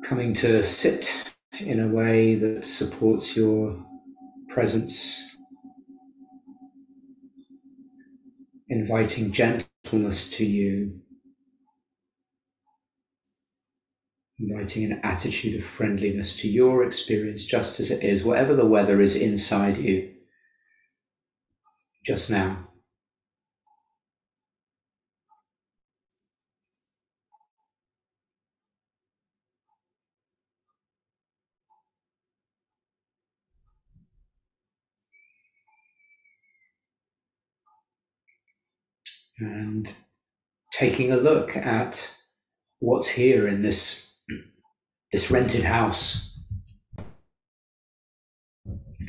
Coming to sit in a way that supports your presence, inviting gentleness to you, inviting an attitude of friendliness to your experience just as it is, whatever the weather is inside you just now. And taking a look at what's here in this rented house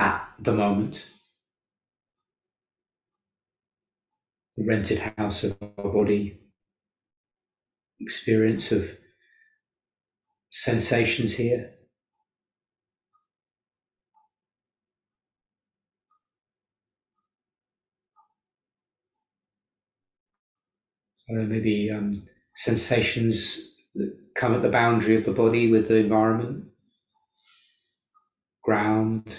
at the moment. The rented house of our body, experience of sensations here. Maybe sensations that come at the boundary of the body with the environment, ground,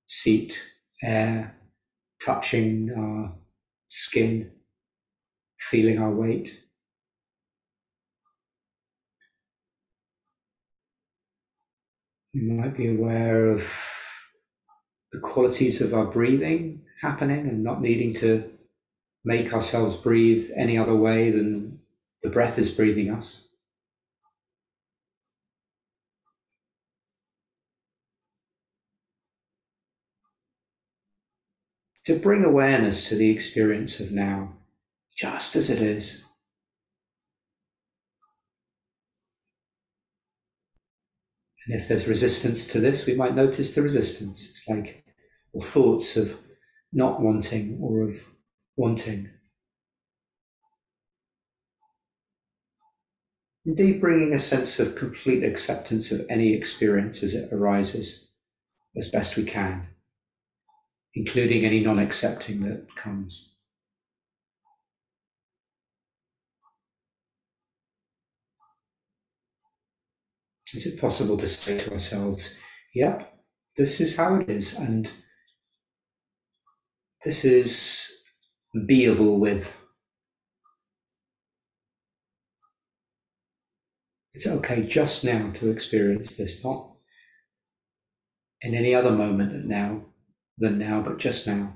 seat, air, touching our skin, feeling our weight. You might be aware of the qualities of our breathing happening and not needing to make ourselves breathe any other way than the breath is breathing us. To bring awareness to the experience of now, just as it is. And if there's resistance to this, we might notice the resistance. It's like, or thoughts of not wanting or of wanting. Indeed, bringing a sense of complete acceptance of any experience as it arises as best we can, including any non-accepting that comes. Is it possible to say to ourselves, yep, this is how it is, and this is beable with. It's okay just now to experience this, not in any other moment than now, but just now.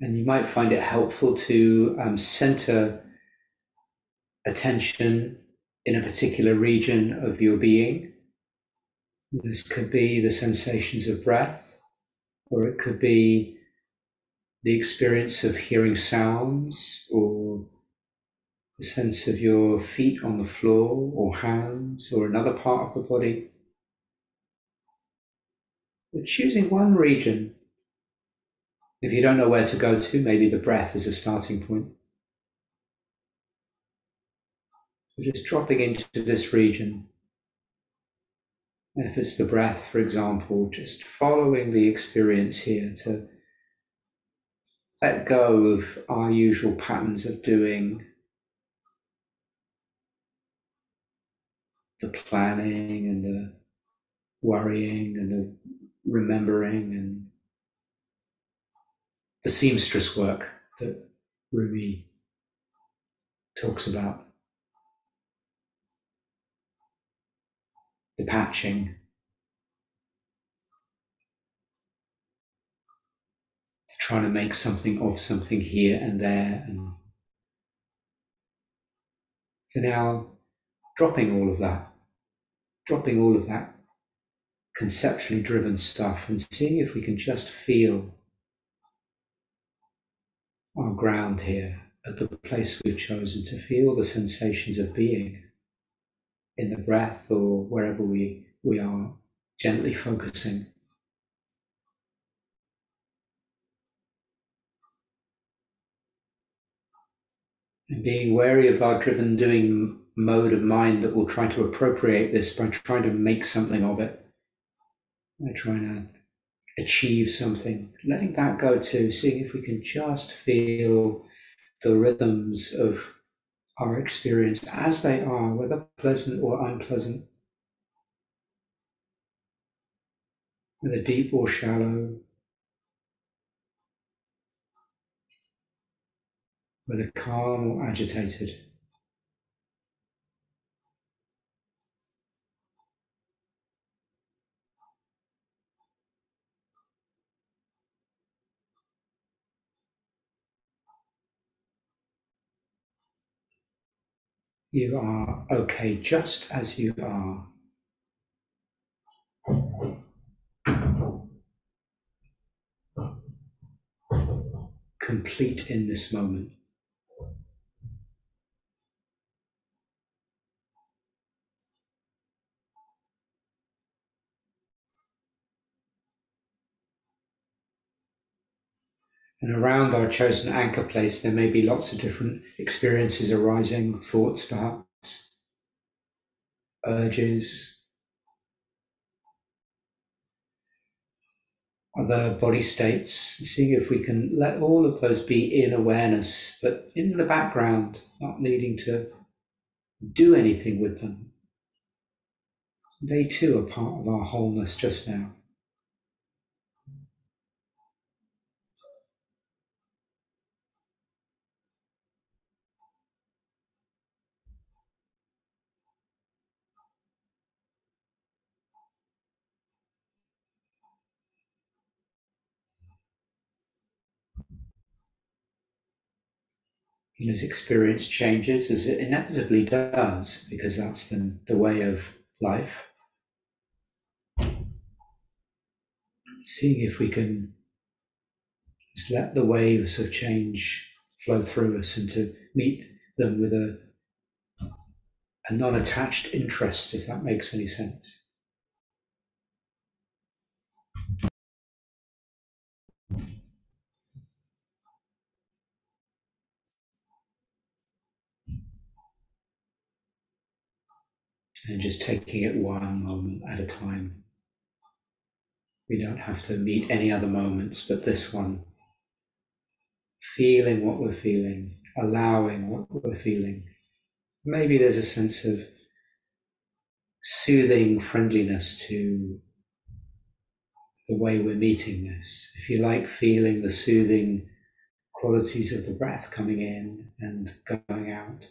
And you might find it helpful to center attention in a particular region of your being. This could be the sensations of breath, or it could be the experience of hearing sounds, or the sense of your feet on the floor, or hands, or another part of the body. But choosing one region. If you don't know where to go to, maybe the breath is a starting point. So just dropping into this region. If it's the breath, for example, just following the experience here to let go of our usual patterns of doing, the planning and the worrying and the remembering and the seamstress work that Rumi talks about, the patching, trying to make something of something here and there, and for now, dropping all of that conceptually driven stuff, and seeing if we can just feel our ground here at the place we've chosen, to feel the sensations of being in the breath or wherever we are, gently focusing. And being wary of our driven doing mode of mind that will try to appropriate this by trying to make something of it, by trying to achieve something, letting that go too, seeing if we can just feel the rhythms of our experience as they are, whether pleasant or unpleasant, whether deep or shallow, whether calm or agitated. You are okay just as you are, complete in this moment. And around our chosen anchor place, there may be lots of different experiences arising, thoughts perhaps, urges, other body states, seeing if we can let all of those be in awareness, but in the background, not needing to do anything with them. They too are part of our wholeness just now. And as experience changes, as it inevitably does, because that's the way of life, seeing if we can just let the waves of change flow through us and to meet them with a non-attached interest, if that makes any sense. And just taking it one moment at a time. We don't have to meet any other moments but this one. Feeling what we're feeling, allowing what we're feeling. Maybe there's a sense of soothing friendliness to the way we're meeting this. If you like, feeling the soothing qualities of the breath coming in and going out,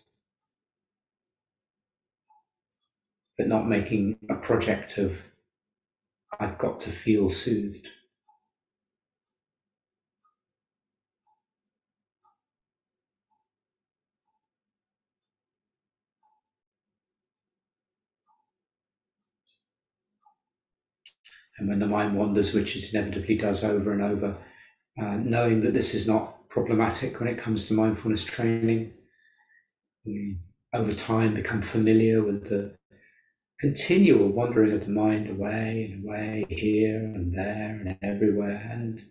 but not making a project of, I've got to feel soothed. And when the mind wanders, which it inevitably does over and over, knowing that this is not problematic when it comes to mindfulness training, we over time become familiar with the continual wandering of the mind away and away, here and there and everywhere. And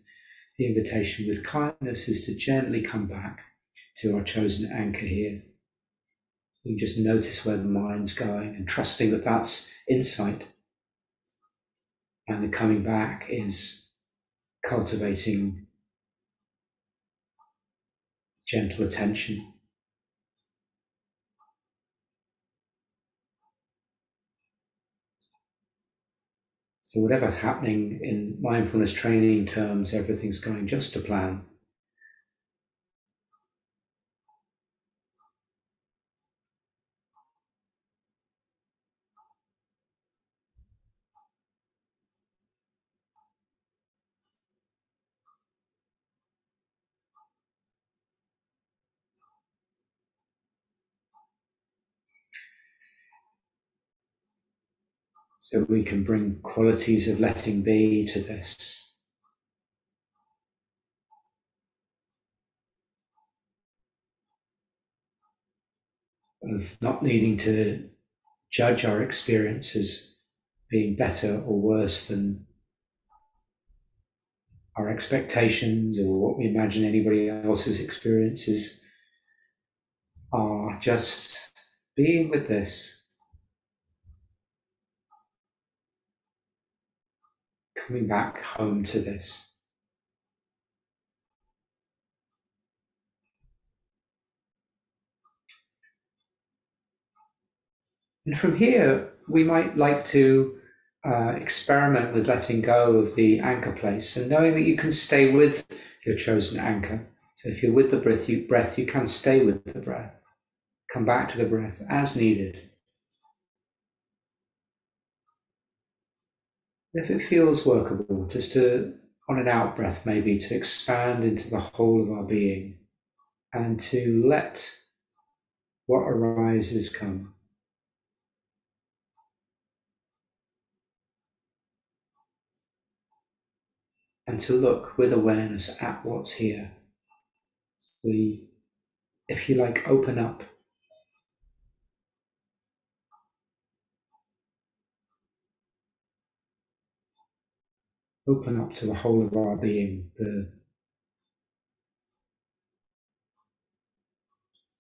the invitation with kindness is to gently come back to our chosen anchor here. You just notice where the mind's going and trusting that that's insight. And the coming back is cultivating gentle attention. So whatever's happening in mindfulness training terms, everything's going just to plan. So we can bring qualities of letting be to this. Of not needing to judge our experiences being better or worse than our expectations or what we imagine anybody else's experience is are just being with this, coming back home to this. And from here, we might like to experiment with letting go of the anchor place and knowing that you can stay with your chosen anchor. So if you're with the breath, you can stay with the breath. Come back to the breath as needed. If it feels workable, just to, on an out breath maybe, to expand into the whole of our being and to let what arises come. And to look with awareness at what's here. We, if you like, open up. Open up to the whole of our being, the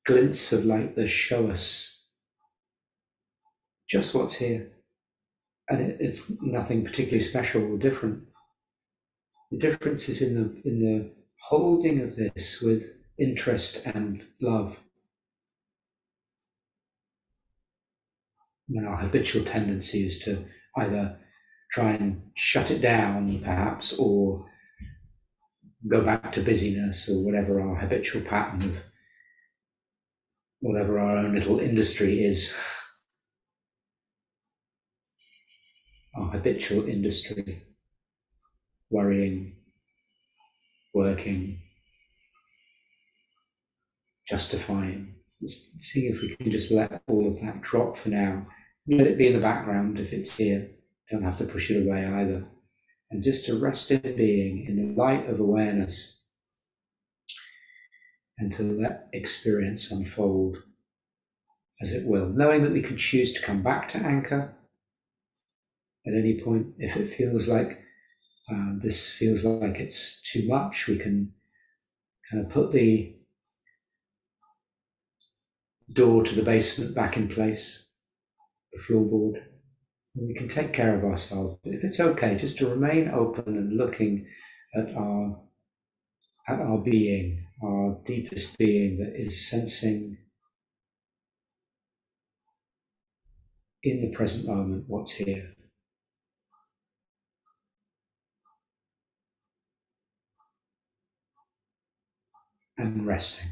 glints of light that show us just what's here. And it's nothing particularly special or different. The difference is in the holding of this with interest and love. And our habitual tendency is to either try and shut it down, perhaps, or go back to busyness or whatever our habitual pattern of whatever our own little industry is. Our habitual industry, worrying, working, justifying. Let's see if we can just let all of that drop for now. Let it be in the background if it's here. Don't have to push it away either. And just to rest in being in the light of awareness and to let experience unfold as it will, knowing that we can choose to come back to anchor at any point. If it feels like this feels like it's too much, we can kind of put the door to the basement back in place, the floorboard, and we can take care of ourselves. But if it's okay, just to remain open and looking at our being, our deepest being that is sensing in the present moment what's here. And resting.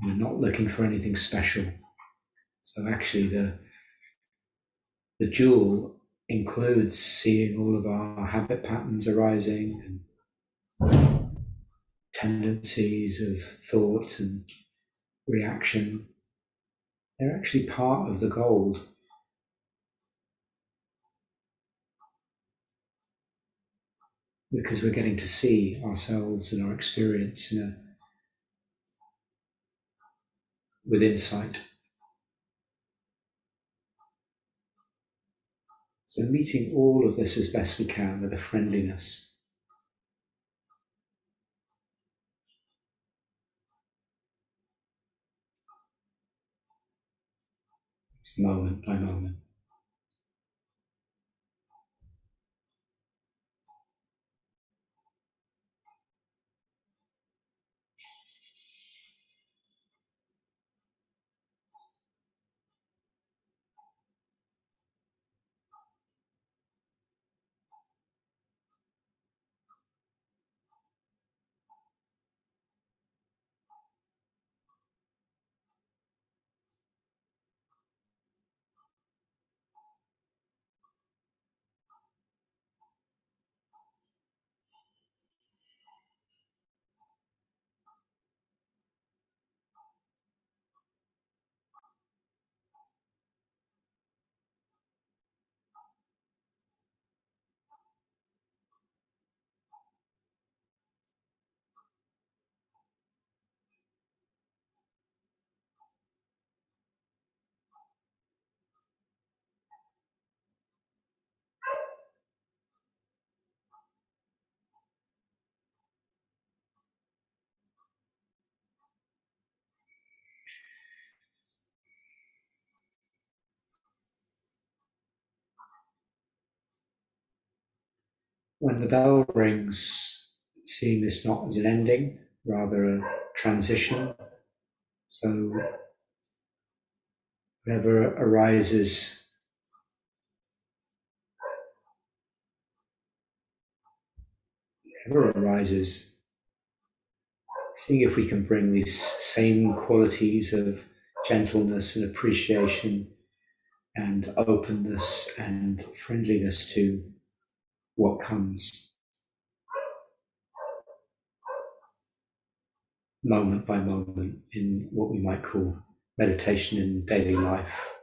We're not looking for anything special. So actually the jewel includes seeing all of our habit patterns arising and tendencies of thought and reaction. They're actually part of the gold. Because we're getting to see ourselves and our experience with insight. So meeting all of this as best we can with a friendliness. moment by moment. When the bell rings, seeing this not as an ending, rather a transition. So whatever arises, seeing if we can bring these same qualities of gentleness and appreciation and openness and friendliness to what comes, moment by moment, in what we might call meditation in daily life.